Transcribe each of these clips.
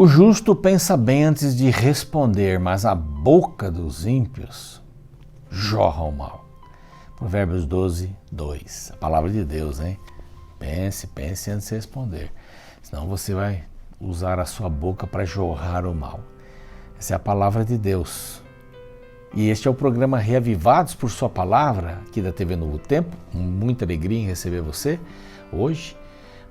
O justo pensa bem antes de responder, mas a boca dos ímpios jorra o mal. Provérbios 12, 2. A palavra de Deus, hein? Pense antes de responder. Senão você vai usar a sua boca para jorrar o mal. Essa é a palavra de Deus. E este é o programa Reavivados por Sua Palavra, aqui da TV Novo Tempo. Muita alegria em receber você hoje,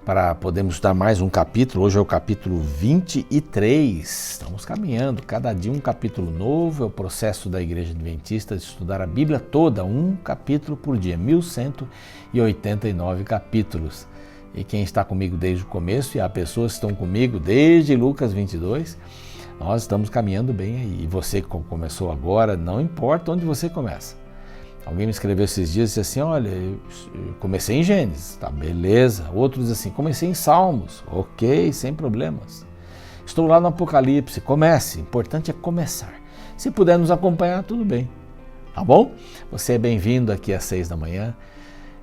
para podermos estudar mais um capítulo. Hoje é o capítulo 23. Estamos caminhando, cada dia um capítulo novo. É o processo da Igreja Adventista de estudar a Bíblia toda, um capítulo por dia, 1189 capítulos. E quem está comigo desde o começo, e há pessoas que estão comigo desde Lucas 22, nós estamos caminhando bem aí. E você que começou agora, não importa onde você começa. Alguém me escreveu esses dias e disse assim, olha, eu comecei em Gênesis, tá, beleza. Outro diz assim, comecei em Salmos, ok, sem problemas. Estou lá no Apocalipse, comece, importante é começar. Se puder nos acompanhar, tudo bem, tá bom? Você é bem-vindo aqui às 6 da manhã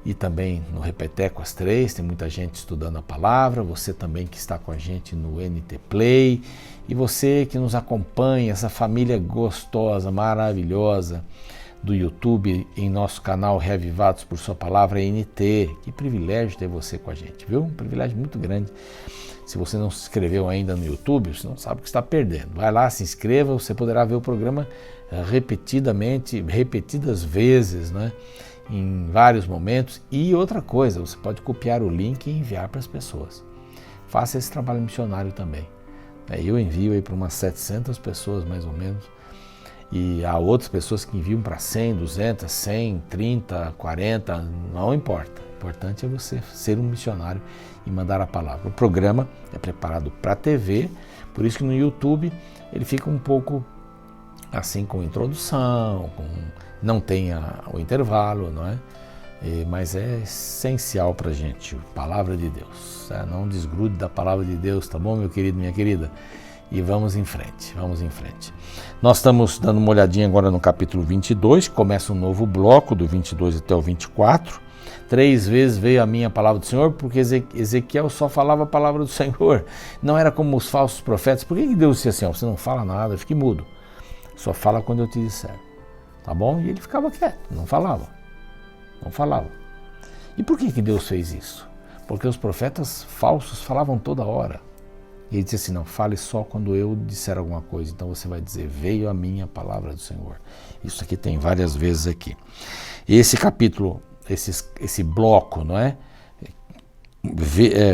e também no Repeteco às 3, tem muita gente estudando a palavra, você também que está com a gente no NT Play e você que nos acompanha, essa família gostosa, maravilhosa, do YouTube, em nosso canal Reavivados por Sua Palavra NT. Que privilégio ter você com a gente, viu? Um privilégio muito grande. Se você não se inscreveu ainda no YouTube, você não sabe o que está perdendo. Vai lá, se inscreva, você poderá ver o programa repetidas vezes, né? Em vários momentos. E outra coisa, você pode copiar o link e enviar para as pessoas. Faça esse trabalho missionário também. Eu envio aí para umas 700 pessoas, mais ou menos. E há outras pessoas que enviam para 100, 200, 100, 30, 40, não importa. O importante é você ser um missionário e mandar a palavra. O programa é preparado para a TV, por isso que no YouTube ele fica um pouco assim com introdução, não tem o intervalo, não é? Mas é essencial para a gente, a palavra de Deus. Não desgrude da palavra de Deus, tá bom, meu querido, minha querida? E vamos em frente, vamos em frente. Nós estamos dando uma olhadinha agora no capítulo 22, que começa um novo bloco, do 22 até o 24. 3 vezes veio a minha palavra do Senhor, porque Ezequiel só falava a palavra do Senhor. Não era como os falsos profetas. Por que Deus disse assim, você não fala nada, fique mudo. Só fala quando eu te disser. Tá bom? E ele ficava quieto, não falava. Não falava. E por que Deus fez isso? Porque os profetas falsos falavam toda hora. E ele disse assim, não, fale só quando eu disser alguma coisa. Então você vai dizer, veio a minha palavra do Senhor. Isso aqui tem várias vezes aqui. Esse capítulo, esse bloco, não é?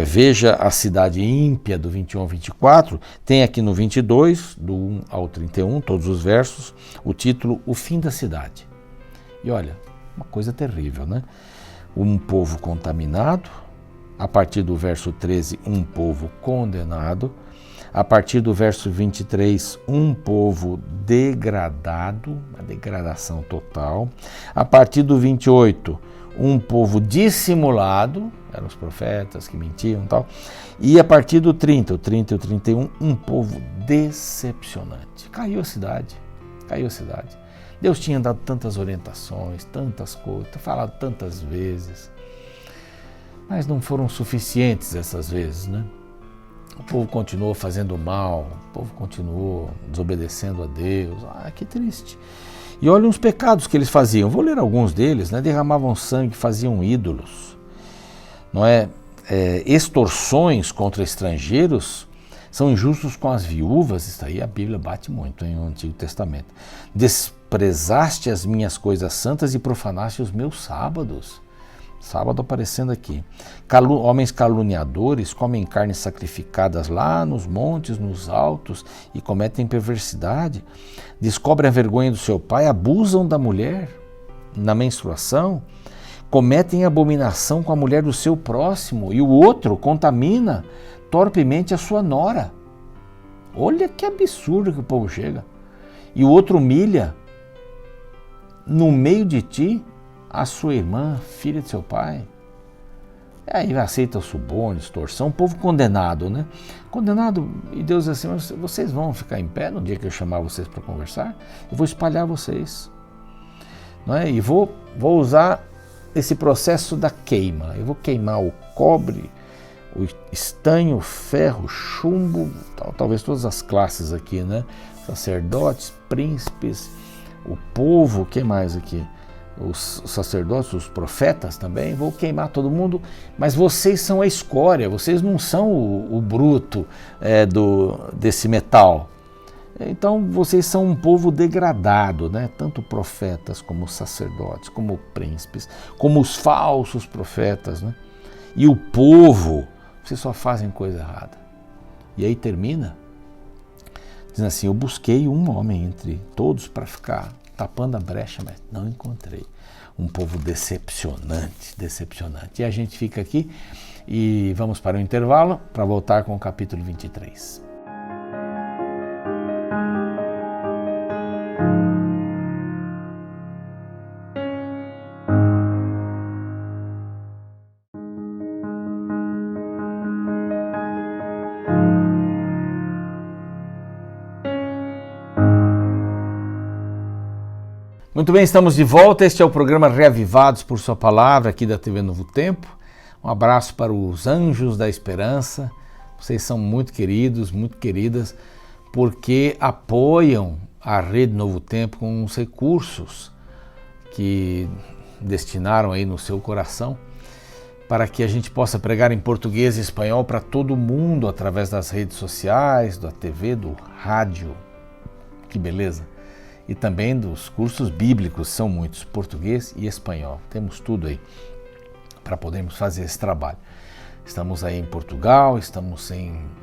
Veja a cidade ímpia do 21 ao 24, tem aqui no 22, do 1 ao 31, todos os versos, o título, O Fim da Cidade. E olha, uma coisa terrível, né? Um povo contaminado. A partir do verso 13, um povo condenado. A partir do verso 23, um povo degradado, uma degradação total. A partir do 28, um povo dissimulado, eram os profetas que mentiam e tal. E a partir do 30, o 30 e o 31, um povo decepcionante. Caiu a cidade, caiu a cidade. Deus tinha dado tantas orientações, tantas coisas, falado tantas vezes. Mas não foram suficientes essas vezes, né? O povo continuou fazendo mal, o povo continuou desobedecendo a Deus. Que triste. E olha os pecados que eles faziam. Vou ler alguns deles, né? Derramavam sangue, faziam ídolos. Não é? Extorsões contra estrangeiros, são injustos com as viúvas. Isso aí a Bíblia bate muito no Antigo Testamento. Desprezaste as minhas coisas santas e profanaste os meus sábados. Sábado aparecendo aqui. Homens caluniadores comem carnes sacrificadas lá nos montes, nos altos e cometem perversidade. Descobrem a vergonha do seu pai, abusam da mulher na menstruação, cometem abominação com a mulher do seu próximo e o outro contamina torpemente a sua nora. Olha que absurdo que o povo chega. E o outro humilha no meio de ti a sua irmã, filha de seu pai. Aí aceita o suborno, extorsão, um povo condenado, né? Condenado, e Deus diz assim, mas vocês vão ficar em pé no dia que eu chamar vocês para conversar? Eu vou espalhar vocês. Não é? E vou usar esse processo da queima. Eu vou queimar o cobre, o estanho, o ferro, o chumbo, talvez todas as classes aqui, né? Sacerdotes, príncipes, o povo, o que mais aqui? Os sacerdotes, os profetas também, vou queimar todo mundo, mas vocês são a escória, vocês não são o bruto desse metal. Então vocês são um povo degradado, né? Tanto profetas como sacerdotes, como príncipes, como os falsos profetas, né? E o povo, vocês só fazem coisa errada. E aí termina, dizendo assim, eu busquei um homem entre todos para ficar tapando a brecha, mas não encontrei. Um povo decepcionante, decepcionante. E a gente fica aqui e vamos para o intervalo para voltar com o capítulo 23. Muito bem, estamos de volta. Este é o programa Reavivados por Sua Palavra, aqui da TV Novo Tempo. Um abraço para os anjos da esperança. Vocês são muito queridos, muito queridas, porque apoiam a Rede Novo Tempo com os recursos que destinaram aí no seu coração para que a gente possa pregar em português e espanhol para todo mundo através das redes sociais, da TV, do rádio. Que beleza! E também dos cursos bíblicos, são muitos, português e espanhol. Temos tudo aí para podermos fazer esse trabalho. Estamos aí em Portugal, estamos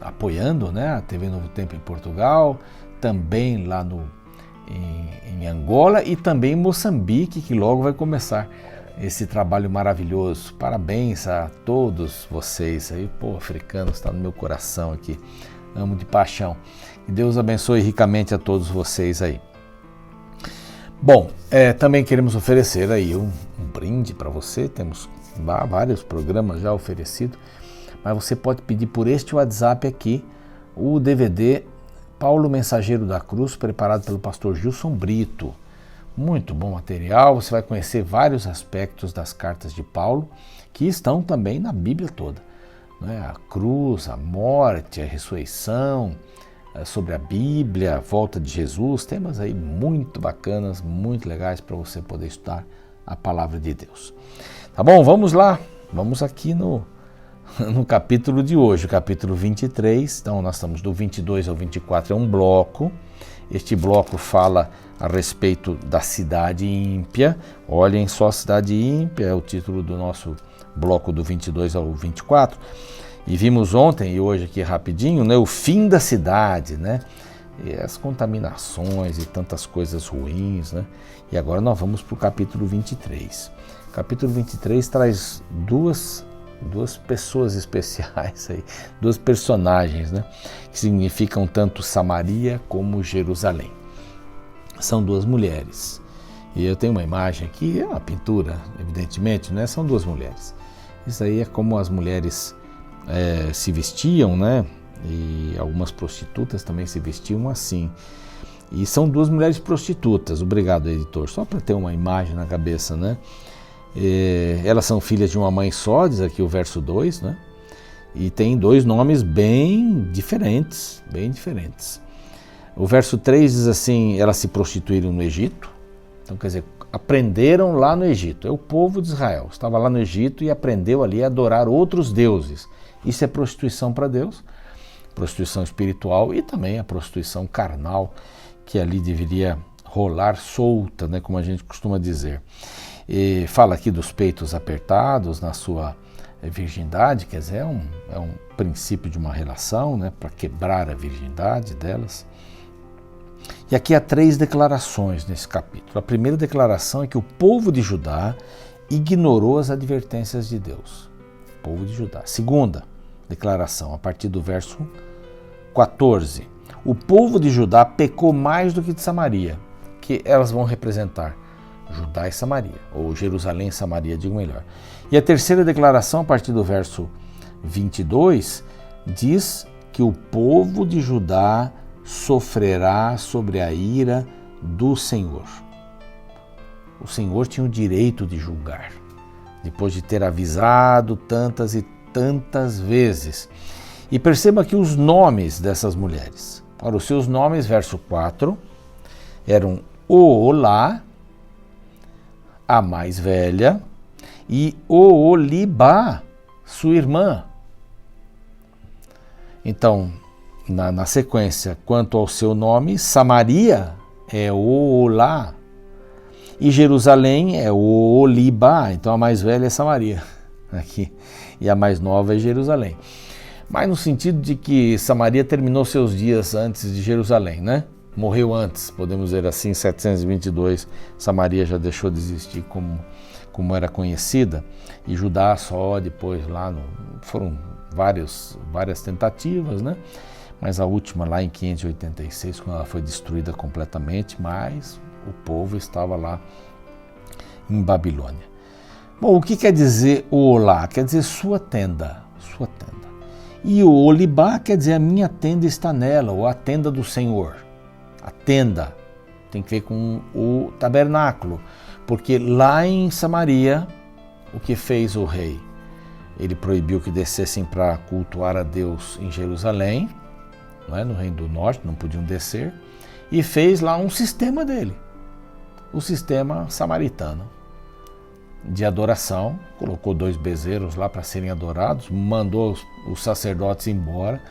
apoiando, né, a TV Novo Tempo em Portugal, também lá em Angola e também em Moçambique, que logo vai começar esse trabalho maravilhoso. Parabéns a todos vocês aí, africanos, está no meu coração aqui, amo de paixão. Que Deus abençoe ricamente a todos vocês aí. Bom, também queremos oferecer aí um brinde para você, temos vários programas já oferecidos, mas você pode pedir por este WhatsApp aqui o DVD Paulo Mensageiro da Cruz, preparado pelo pastor Gilson Brito. Muito bom material, você vai conhecer vários aspectos das cartas de Paulo, que estão também na Bíblia toda, né? A cruz, a morte, a ressurreição, sobre a Bíblia, a volta de Jesus, temas aí muito bacanas, muito legais para você poder estudar a palavra de Deus. Tá bom? Vamos lá, vamos aqui no capítulo de hoje, o capítulo 23, então nós estamos do 22 ao 24, é um bloco. Este bloco fala a respeito da cidade ímpia. Olhem só, cidade ímpia é o título do nosso bloco do 22 ao 24. E vimos ontem e hoje aqui rapidinho, né, o fim da cidade, né, e as contaminações e tantas coisas ruins, né, e agora nós vamos para o capítulo 23. O capítulo 23 traz duas pessoas especiais aí, duas personagens, né, que significam tanto Samaria como Jerusalém. São duas mulheres. E eu tenho uma imagem aqui, é uma pintura, evidentemente, né, são duas mulheres. Isso aí é como as mulheres se vestiam, né? E algumas prostitutas também se vestiam assim. E são duas mulheres prostitutas. Obrigado, editor. Só para ter uma imagem na cabeça, né? Elas são filhas de uma mãe só, diz aqui o verso 2, né? E tem dois nomes bem diferentes, bem diferentes. O verso 3 diz assim, elas se prostituíram no Egito. Então, quer dizer, aprenderam lá no Egito. É o povo de Israel. Estava lá no Egito e aprendeu ali a adorar outros deuses. Isso é prostituição para Deus, prostituição espiritual e também a prostituição carnal, que ali deveria rolar solta, né, como a gente costuma dizer. E fala aqui dos peitos apertados na sua virgindade, quer dizer, é um princípio de uma relação, né, para quebrar a virgindade delas. E aqui há 3 declarações nesse capítulo. A primeira declaração é que o povo de Judá ignorou as advertências de Deus. O povo de Judá. Segunda declaração, a partir do verso 14. O povo de Judá pecou mais do que de Samaria, que elas vão representar Judá e Samaria, ou Jerusalém e Samaria, digo melhor. E a terceira declaração, a partir do verso 22, diz que o povo de Judá sofrerá sobre a ira do Senhor. O Senhor tinha o direito de julgar, depois de ter avisado tantas e tantas vezes. E perceba aqui os nomes dessas mulheres. Ora, os seus nomes, verso 4, eram Oholá, a mais velha, e Oholibá, sua irmã. Então, na sequência, quanto ao seu nome, Samaria é Oholá, e Jerusalém é Oholibá, então a mais velha é Samaria, aqui, e a mais nova é Jerusalém. Mas no sentido de que Samaria terminou seus dias antes de Jerusalém, né? Morreu antes, podemos dizer assim, em 722, Samaria já deixou de existir como era conhecida, e Judá só depois lá, foram várias tentativas, né? Mas a última lá em 586, quando ela foi destruída completamente, mas o povo estava lá em Babilônia. Bom, o que quer dizer Oholá? Quer dizer sua tenda, sua tenda. E o Oholibá quer dizer a minha tenda está nela, ou a tenda do Senhor. A tenda tem que ver com o tabernáculo, porque lá em Samaria, o que fez o rei? Ele proibiu que descessem para cultuar a Deus em Jerusalém, não é? No Reino do Norte, não podiam descer, e fez lá um sistema dele, o sistema samaritano de adoração. Colocou 2 bezerros lá para serem adorados, mandou os sacerdotes embora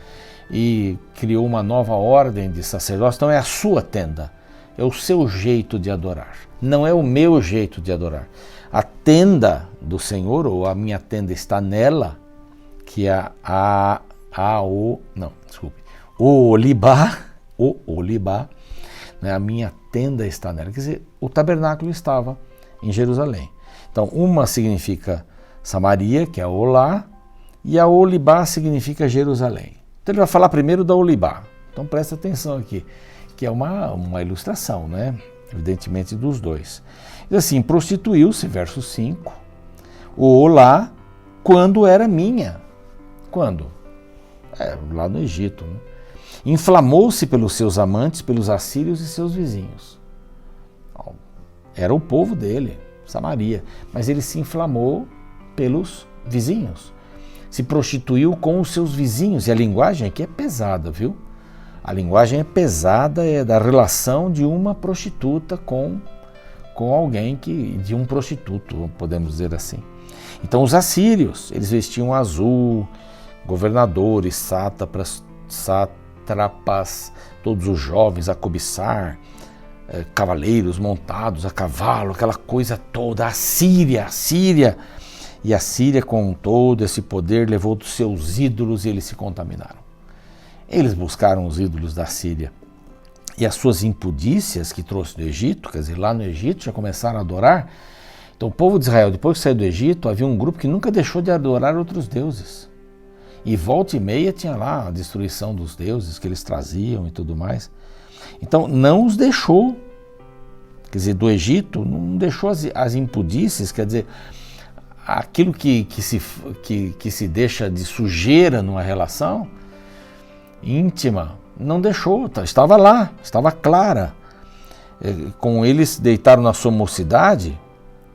e criou uma nova ordem de sacerdotes. Então é a sua tenda, é o seu jeito de adorar, não é o meu jeito de adorar. A tenda do Senhor, ou a minha tenda está nela, que é o Oholibá, né? A minha tenda está nela, quer dizer, o tabernáculo estava em Jerusalém. Então, uma significa Samaria, que é Oholá, e a Oholibá significa Jerusalém. Então ele vai falar primeiro da Oholibá. Então presta atenção aqui, que é uma ilustração, né? Evidentemente dos dois. E assim, prostituiu-se, verso 5, Oholá, quando era minha. Quando? Lá no Egito, né? Inflamou-se pelos seus amantes, pelos assírios e seus vizinhos. Era o povo dele, Samaria, mas ele se inflamou pelos vizinhos. Se prostituiu com os seus vizinhos. E a linguagem aqui é pesada, viu? A linguagem é pesada, é da relação de uma prostituta com alguém de um prostituto, podemos dizer assim. Então os assírios, eles vestiam azul, governadores, sátrapas, todos os jovens a cobiçar, cavaleiros montados a cavalo, aquela coisa toda. A Síria, e a Síria com todo esse poder levou dos seus ídolos e eles se contaminaram. Eles buscaram os ídolos da Síria e as suas impudícias que trouxe do Egito, quer dizer, lá no Egito já começaram a adorar. Então o povo de Israel, depois que saiu do Egito, havia um grupo que nunca deixou de adorar outros deuses. E volta e meia tinha lá a destruição dos deuses que eles traziam e tudo mais. Então não os deixou, quer dizer, do Egito, não deixou as impudícias, quer dizer, aquilo que se deixa de sujeira numa relação íntima, não deixou, estava lá, estava clara. Com eles deitaram na sua mocidade,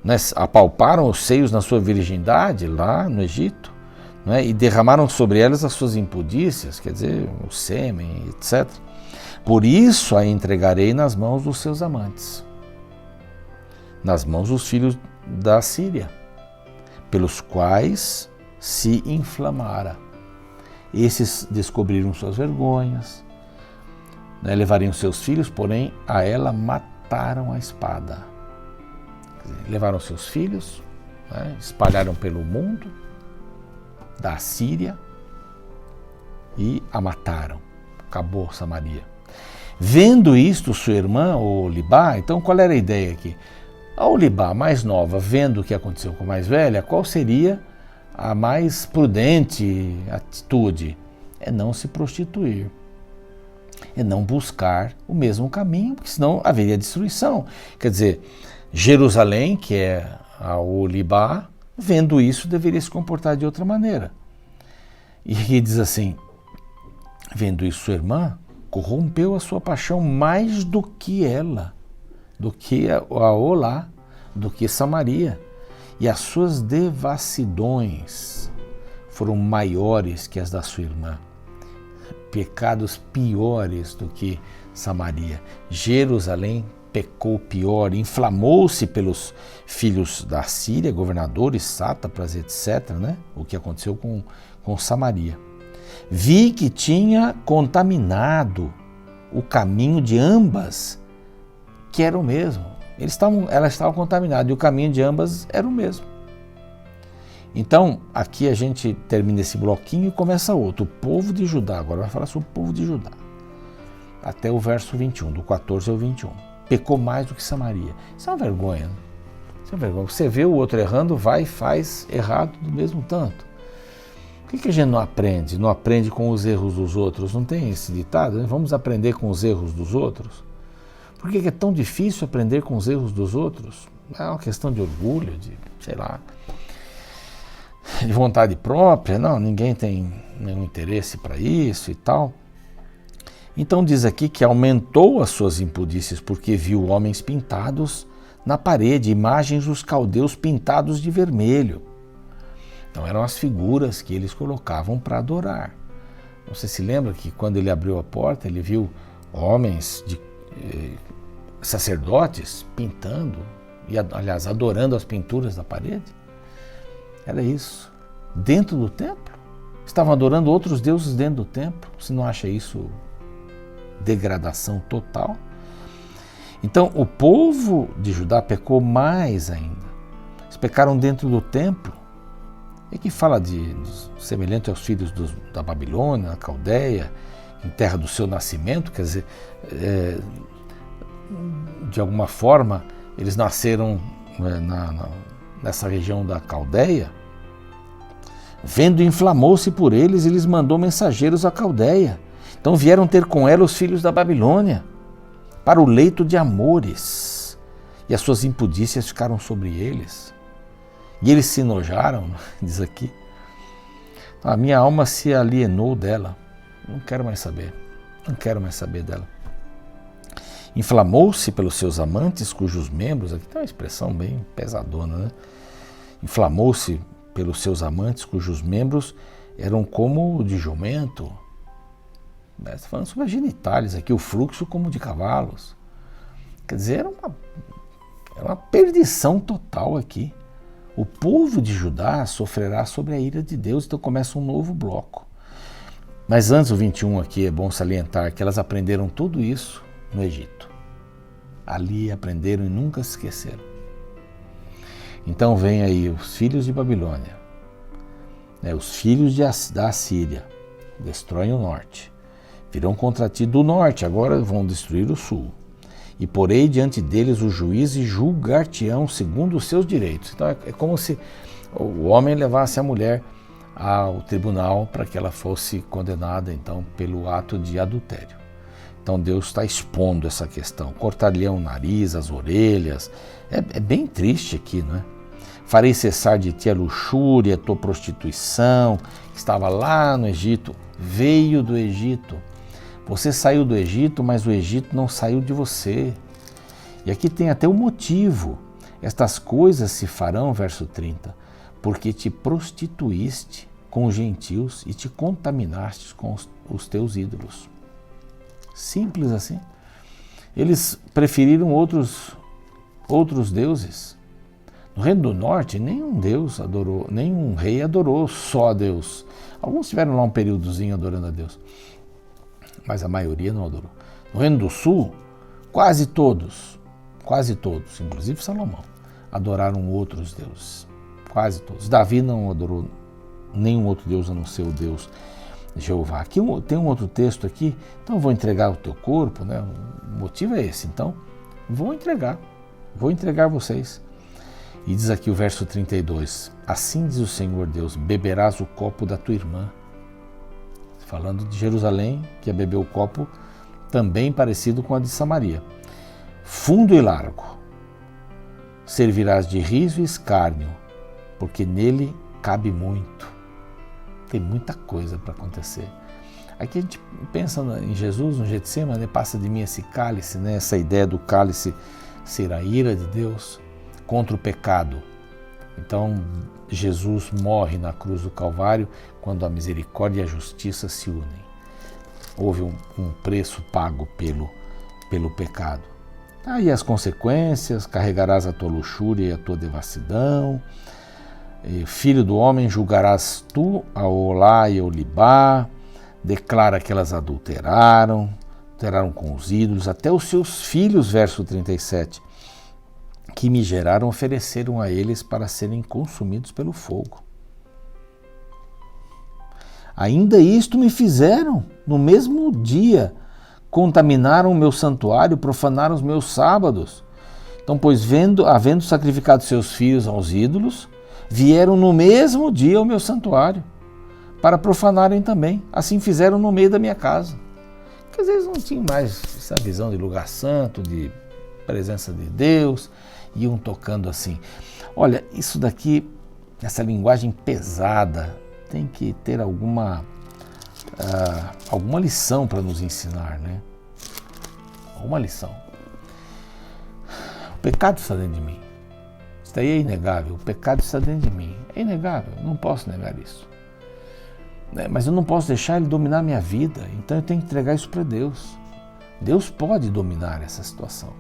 né, apalparam os seios na sua virgindade lá no Egito, né, e derramaram sobre elas as suas impudícias, quer dizer, o sêmen, etc. Por isso a entregarei nas mãos dos seus amantes, nas mãos dos filhos da Síria, pelos quais se inflamara. Esses descobriram suas vergonhas, né, levariam seus filhos, porém a ela mataram a espada. Quer dizer, levaram seus filhos, né, espalharam pelo mundo da Síria e a mataram. Acabou Samaria. Vendo isto, sua irmã, Oholibá, então qual era a ideia aqui? A Oholibá, mais nova, vendo o que aconteceu com a mais velha, qual seria a mais prudente atitude? É não se prostituir, é não buscar o mesmo caminho, porque senão haveria destruição. Quer dizer, Jerusalém, que é a Oholibá, vendo isso, deveria se comportar de outra maneira. E aqui diz assim, vendo isso, sua irmã corrompeu a sua paixão mais do que ela, do que a Oholá, do que Samaria. E as suas devassidões foram maiores que as da sua irmã. Pecados piores do que Samaria. Jerusalém pecou pior, inflamou-se pelos filhos da Síria, governadores, sátrapas, etc., né? O que aconteceu com Samaria. Vi que tinha contaminado o caminho de ambas, que era o mesmo. Elas estavam contaminadas e o caminho de ambas era o mesmo. Então, aqui a gente termina esse bloquinho e começa outro. O povo de Judá, agora vai falar sobre o povo de Judá. Até o verso 21, do 14 ao 21. Pecou mais do que Samaria. Isso é uma vergonha, né? Isso é uma vergonha. Você vê o outro errando, vai e faz errado do mesmo tanto. Por que a gente não aprende? Não aprende com os erros dos outros? Não tem esse ditado, né? Vamos aprender com os erros dos outros? Por que é tão difícil aprender com os erros dos outros? É uma questão de orgulho, de, sei lá, de vontade própria. Não, ninguém tem nenhum interesse para isso e tal. Então diz aqui que aumentou as suas impudícias porque viu homens pintados na parede, imagens dos caldeus pintados de vermelho. Então eram as figuras que eles colocavam para adorar. Você se lembra que quando ele abriu a porta, ele viu homens, sacerdotes, pintando, e aliás, adorando as pinturas da parede? Era isso. Dentro do templo? Estavam adorando outros deuses dentro do templo. Você não acha isso degradação total? Então, o povo de Judá pecou mais ainda. Eles pecaram dentro do templo. E que fala de semelhante aos filhos da Babilônia, na Caldeia, em terra do seu nascimento, quer dizer, de alguma forma, eles nasceram nessa região da Caldeia. Vendo, inflamou-se por eles e lhes mandou mensageiros à Caldeia. Então vieram ter com ela os filhos da Babilônia, para o leito de amores, e as suas impudícias ficaram sobre eles. E eles se enojaram, diz aqui. A minha alma se alienou dela. Não quero mais saber. Não quero mais saber dela. Inflamou-se pelos seus amantes, cujos membros, aqui tem uma expressão bem pesadona, né? Inflamou-se pelos seus amantes, cujos membros eram como de jumento. Está falando sobre as genitálias aqui, o fluxo como de cavalos. Quer dizer, era uma perdição total aqui. O povo de Judá sofrerá sobre a ira de Deus, então começa um novo bloco. Mas antes do 21 aqui é bom salientar que elas aprenderam tudo isso no Egito. Ali aprenderam e nunca se esqueceram. Então vem aí os filhos de Babilônia, os filhos da Assíria, destroem o norte. Virão contra ti do norte, agora vão destruir o sul. E porei diante deles o juiz e julgar-te-ão segundo os seus direitos. Então é como se o homem levasse a mulher ao tribunal para que ela fosse condenada então pelo ato de adultério. Então Deus está expondo essa questão. Cortar-lhe o nariz, as orelhas. É bem triste aqui, não é? Farei cessar de ti a luxúria, a tua prostituição, que estava lá no Egito, veio do Egito. Você saiu do Egito, mas o Egito não saiu de você. E aqui tem até um motivo. Estas coisas se farão, verso 30, porque te prostituíste com os gentios e te contaminaste com os teus ídolos. Simples assim. Eles preferiram outros deuses. No Reino do Norte, nenhum deus adorou, nenhum rei adorou só a Deus. Alguns tiveram lá um períodozinho adorando a Deus, mas a maioria não adorou. No Reino do Sul, quase todos, inclusive Salomão, adoraram outros deuses. Quase todos. Davi não adorou nenhum outro deus a não ser o Deus Jeová. Aqui tem um outro texto aqui, então eu vou entregar o teu corpo, né? O motivo é esse, então vou entregar vocês. E diz aqui o verso 32, assim diz o Senhor Deus, beberás o copo da tua irmã. Falando de Jerusalém, que ia beber o copo também parecido com a de Samaria. Fundo e largo, servirás de riso e escárnio, porque nele cabe muito. Tem muita coisa para acontecer. Aqui a gente pensa em Jesus, no Getsêmani, passa de mim esse cálice, essa ideia do cálice ser a ira de Deus contra o pecado. Então, Jesus morre na cruz do Calvário quando a misericórdia e a justiça se unem. Houve um preço pago pelo pecado. Aí as consequências: carregarás a tua luxúria e a tua devassidão. Filho do homem, julgarás tu a Olá e a Olibá. Declara que elas adulteraram com os ídolos, até os seus filhos, verso 37, que me geraram, ofereceram a eles para serem consumidos pelo fogo. Ainda isto me fizeram, no mesmo dia, contaminaram o meu santuário, profanaram os meus sábados. Então, pois, havendo sacrificado seus filhos aos ídolos, vieram no mesmo dia ao meu santuário, para profanarem também. Assim fizeram no meio da minha casa. Porque às vezes não tinham mais essa visão de lugar santo, de presença de Deus, iam tocando assim. Olha, isso daqui, essa linguagem pesada, tem que ter alguma lição para nos ensinar, né? Alguma lição. O pecado está dentro de mim. Isso daí é inegável. O pecado está dentro de mim. É inegável, não posso negar isso. Mas eu não posso deixar ele dominar a minha vida, então eu tenho que entregar isso para Deus. Deus pode dominar essa situação.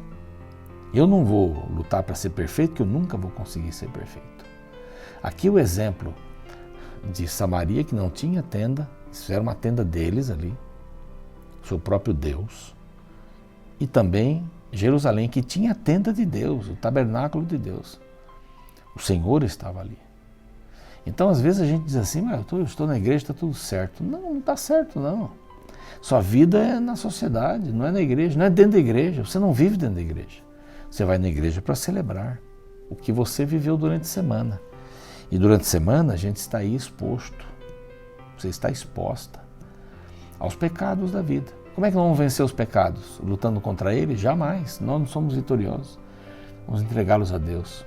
Eu não vou lutar para ser perfeito, porque eu nunca vou conseguir ser perfeito. Aqui o exemplo de Samaria, que não tinha tenda, isso era uma tenda deles ali, seu próprio Deus, e também Jerusalém, que tinha a tenda de Deus, o tabernáculo de Deus. O Senhor estava ali. Então, às vezes a gente diz assim: mas eu estou na igreja, está tudo certo. Não, não está certo, não. Sua vida é na sociedade, não é na igreja, não é dentro da igreja. Você não vive dentro da igreja. Você vai na igreja para celebrar o que você viveu durante a semana. E durante a semana a gente está aí exposto. Você está exposta aos pecados da vida. Como é que nós vamos vencer os pecados? Lutando contra eles? Jamais. Nós não somos vitoriosos. Vamos entregá-los a Deus.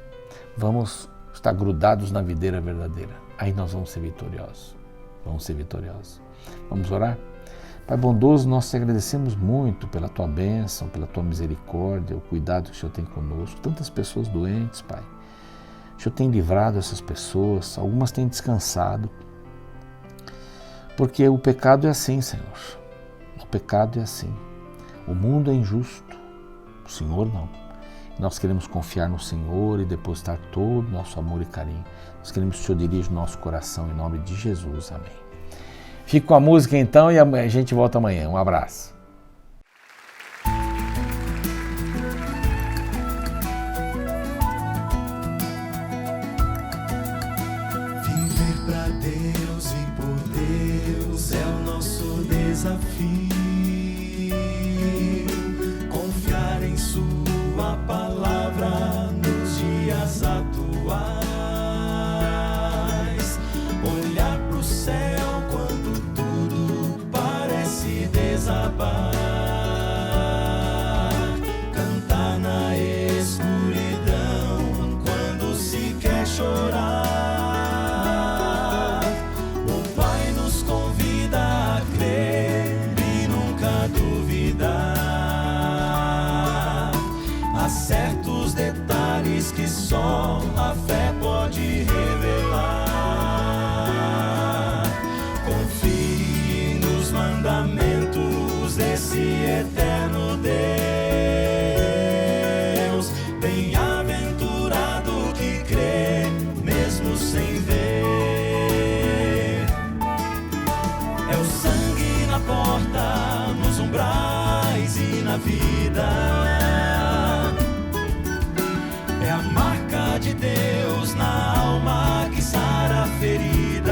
Vamos estar grudados na videira verdadeira. Aí nós vamos ser vitoriosos. Vamos ser vitoriosos. Vamos orar? Pai bondoso, nós te agradecemos muito pela tua bênção, pela tua misericórdia, o cuidado que o Senhor tem conosco. Tantas pessoas doentes, Pai. O Senhor tem livrado essas pessoas, algumas têm descansado. Porque o pecado é assim, Senhor. O pecado é assim. O mundo é injusto. O Senhor não. Nós queremos confiar no Senhor e depositar todo o nosso amor e carinho. Nós queremos que o Senhor dirija o nosso coração em nome de Jesus. Amém. Fique com a música então e a gente volta amanhã. Um abraço. Viver pra Deus e por Deus é o nosso desafio. Confiar em Sua palavra nos dias atuais. Olhar pro céu quando tudo parece desabar. Cantar na escuridão quando se quer chorar. O Pai nos convida a crer e nunca duvidar. Há certos detalhes que só a fé pode revelar. Confie nos mandamentos desse eterno Deus. Bem-aventurado que crê, mesmo sem ver. É o sangue na porta, nos umbrais e na vida. É a marca de Deus na alma que sara a ferida.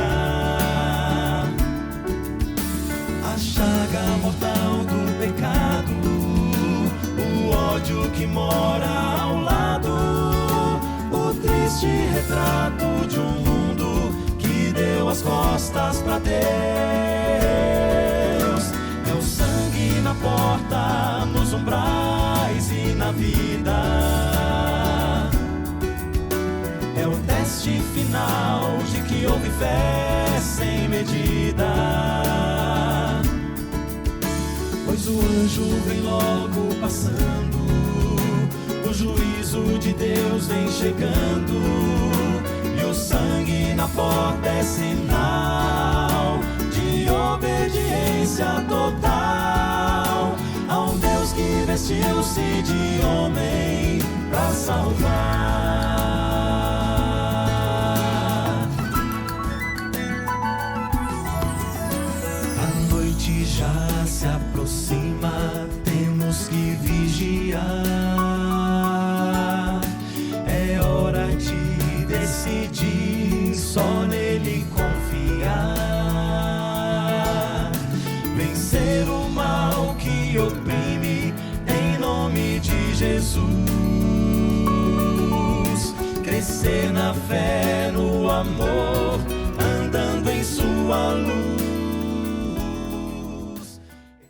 A chaga mortal do pecado, o ódio que mora ao lado, o triste retrato de um mundo que deu as costas pra Deus. É o sangue na porta, nos umbrais e na vida. É o teste final de que houve fé sem medida. Pois o anjo vem logo passando, o juízo de Deus vem chegando, seu sangue na porta é sinal de obediência total ao Deus que vestiu-se de homem pra salvar. A noite já se aproxima, temos que vigiar. É hora de decidir, só nele confiar. Vencer o mal que oprime, em nome de Jesus. Crescer na fé, no amor, andando em sua luz.